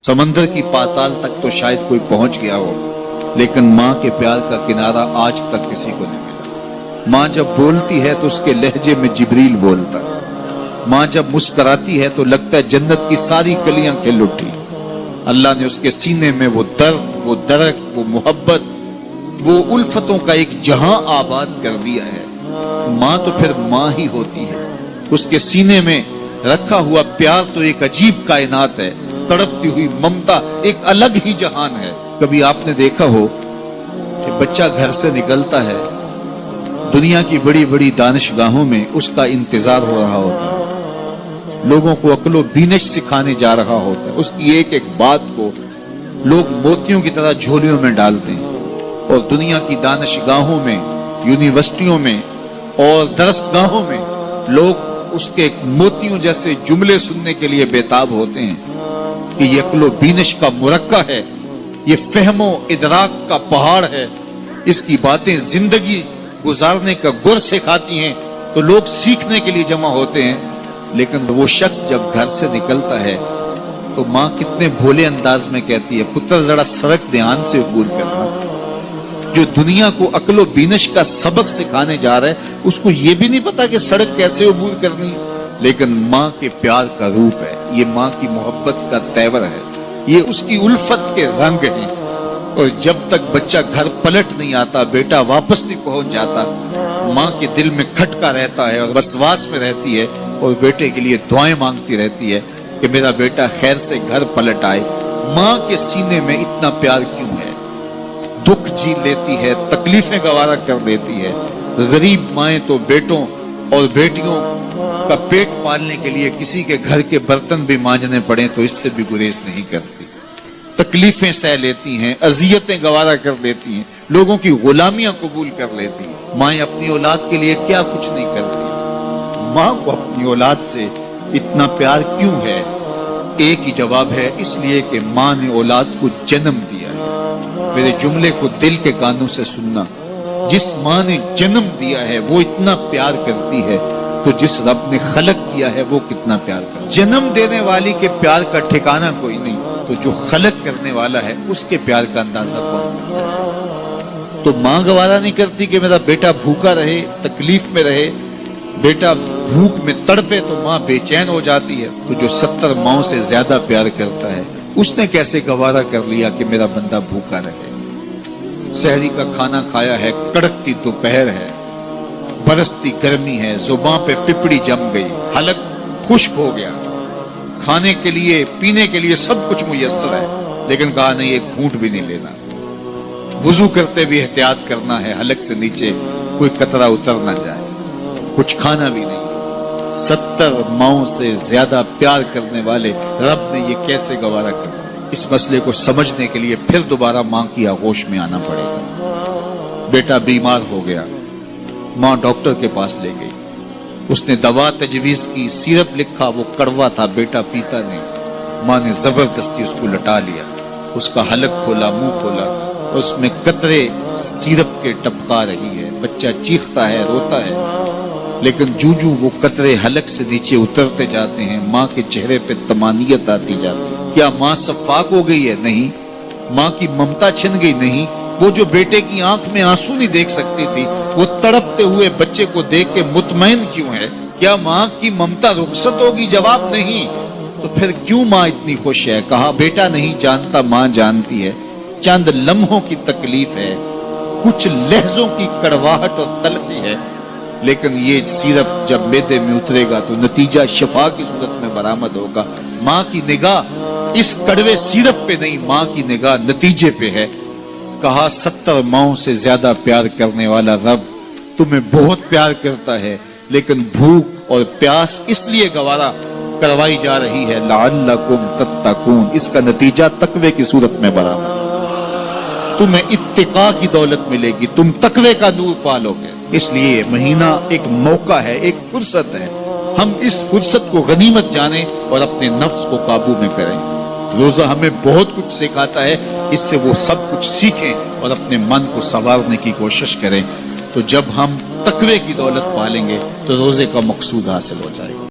समंदर की पाताल तक तो शायद कोई पहुंच गया हो, लेकिन माँ के प्यार का किनारा आज तक किसी को नहीं मिला। माँ जब बोलती है तो उसके लहजे में जिब्रील बोलता है। माँ जब मुस्कुराती है तो लगता है जन्नत की सारी कलियां खिल उठी। अल्लाह ने उसके सीने में वो दर्द, वो दरक, वो मोहब्बत, वो उल्फतों का एक जहां आबाद कर दिया है। माँ तो फिर माँ ही होती है। उसके सीने में रखा हुआ प्यार तो एक अजीब कायनात है। तड़पती हुई ममता एक अलग ही जहान है। कभी आपने देखा हो कि बच्चा घर से निकलता है, दुनिया की बड़ी बड़ी दानिशगाहों में उसका इंतजार हो रहा होता है, लोगों को अक्लो बीनश सिखाने जा रहा होता है, उसकी एक एक बात को लोग मोतियों की तरह झोलियों में डालते हैं। और दुनिया की दानिशगाहों में, यूनिवर्सिटियों में और दरसगाहों में लोग उसके मोतियों जैसे जुमले सुनने के लिए बेताब होते हैं कि ये अक्लो बीनश का मुरक्का है, ये फहमो इदराक का पहाड़ है, इसकी बातें जिंदगी गुजारने का गुर सिखाती हैं। तो लोग सीखने के लिए जमा होते हैं। लेकिन वो शख्स जब घर से निकलता है तो माँ कितने भोले अंदाज में कहती है, पुत्र जरा सड़क ध्यान से अबूर करना। जो दुनिया को अक्लो बीनश का सबक सिखाने जा रहा है, उसको ये भी नहीं पता कि सड़क कैसे अबूर करनी है। लेकिन माँ के प्यार का रूप है, ये माँ की मोहब्बत का तेवर है, ये उसकी उल्फत के रंग हैं। और जब तक बच्चा घर पलट नहीं आता, बेटा वापस नहीं पहुंच जाता, माँ के दिल में खटका रहता है और वसवास में रहती है और बेटे के लिए दुआएं मांगती रहती है कि मेरा बेटा खैर से घर पलट आए। माँ के सीने में इतना प्यार क्यों है? दुख जी लेती है, तकलीफें गवारा कर देती है। गरीब माएं तो बेटों और बेटियों का पेट पालने के लिए किसी के घर के बर्तन भी मांजने पड़े तो इससे भी गुरेज नहीं करती। तकलीफें सह लेती हैं, अजियतें गवारा कर देती हैं, लोगों की गुलामियां कबूल कर लेती हैं। माएं अपनी औलाद के लिए क्या कुछ नहीं करती। माँ को अपनी औलाद से इतना प्यार क्यों है? एक ही जवाब है, इसलिए कि माँ ने औलाद को जन्म दिया है। मेरे जुमले को दिल के कानों से सुनना। जिस माँ ने जन्म दिया है वो इतना प्यार करती है, तो जिस रब ने खलक किया है वो कितना प्यार करता है। जन्म देने वाली के प्यार का ठिकाना कोई नहीं, तो जो खलक करने वाला है उसके प्यार का अंदाजा कौन कर सकता है? तो माँ गवारा नहीं करती कि मेरा बेटा भूखा रहे, तकलीफ में रहे, बेटा भूख में तड़पे, तो माँ बेचैन हो जाती है। तो जो 70 माओं से ज्यादा प्यार करता है, उसने कैसे गवारा कर लिया कि मेरा बंदा भूखा रहे? सहरी का खाना खाया है, कड़कती दोपहर है, बरसती गर्मी है, जुबान पे पिपड़ी जम गई, हलक खुश्क हो गया, खाने के लिए पीने के लिए सब कुछ मुयस्सर है, लेकिन कहा नहीं एक घूंट भी नहीं लेना। वुजू करते भी एहतियात करना है, हलक से नीचे कोई कतरा उतर ना जाए, कुछ खाना भी नहीं। 70 माओं से ज्यादा प्यार करने वाले रब ने ये कैसे गवारा कर? इस मसले को समझने के लिए फिर दोबारा माँ की आगोश में आना पड़ेगा। बेटा बीमार हो गया, माँ डॉक्टर के पास ले गई, उसने दवा तजवीज की, सिरप लिखा, वो कड़वा था, बेटा पीता नहीं। माँ ने जबरदस्ती उसको लटा लिया, उसका हलक खोला, मुंह खोला, उसमें कतरे सिरप के टपका रही है। बच्चा चीखता है, रोता है, लेकिन जूजू वो कतरे हलक से नीचे उतरते जाते हैं, माँ के चेहरे पे तमानियत आती जाती है। क्या माँ सफाक हो गई है? नहीं। माँ की ममता छिन गई? नहीं। वो जो बेटे की आंख में आंसू नहीं देख सकती थी, वो तड़पते हुए बच्चे को देख के मुतमईन क्यों है? क्या माँ की ममता रुखसत होगी? जवाब नहीं। तो फिर क्यों माँ इतनी खुश है? कहा बेटा नहीं जानता, माँ जानती है। चंद लम्हों की तकलीफ है, कुछ लहजों की कड़वाहट और तलखी है, लेकिन ये सिरप जब मैदे में उतरेगा तो नतीजा शिफा की सूरत में बरामद होगा। माँ की निगाह इस कड़वे सिरप पे नहीं, माँ की निगाह नतीजे पे है। कहा 70 माओं से ज्यादा प्यार करने वाला रब तुम्हें बहुत प्यार करता है, लेकिन भूख और प्यास इसलिए गवारा करवाई जा रही है, लअल्लकुम तत्तकून। इसका नतीजा तकवे की सूरत में बरामद। तुम्हें इत्तिका की दौलत मिलेगी, तुम तकवे का नूर पालोगे। इसलिए महीना एक मौका है, एक फुर्सत है। हम इस फुर्सत को गनीमत जाने और अपने नफ्स को काबू में करें। रोजा हमें बहुत कुछ सिखाता है, इससे वो सब कुछ सीखें और अपने मन को संवारने की कोशिश करें। तो जब हम तकवे की दौलत पालेंगे तो रोजे का मकसूद हासिल हो जाएगा।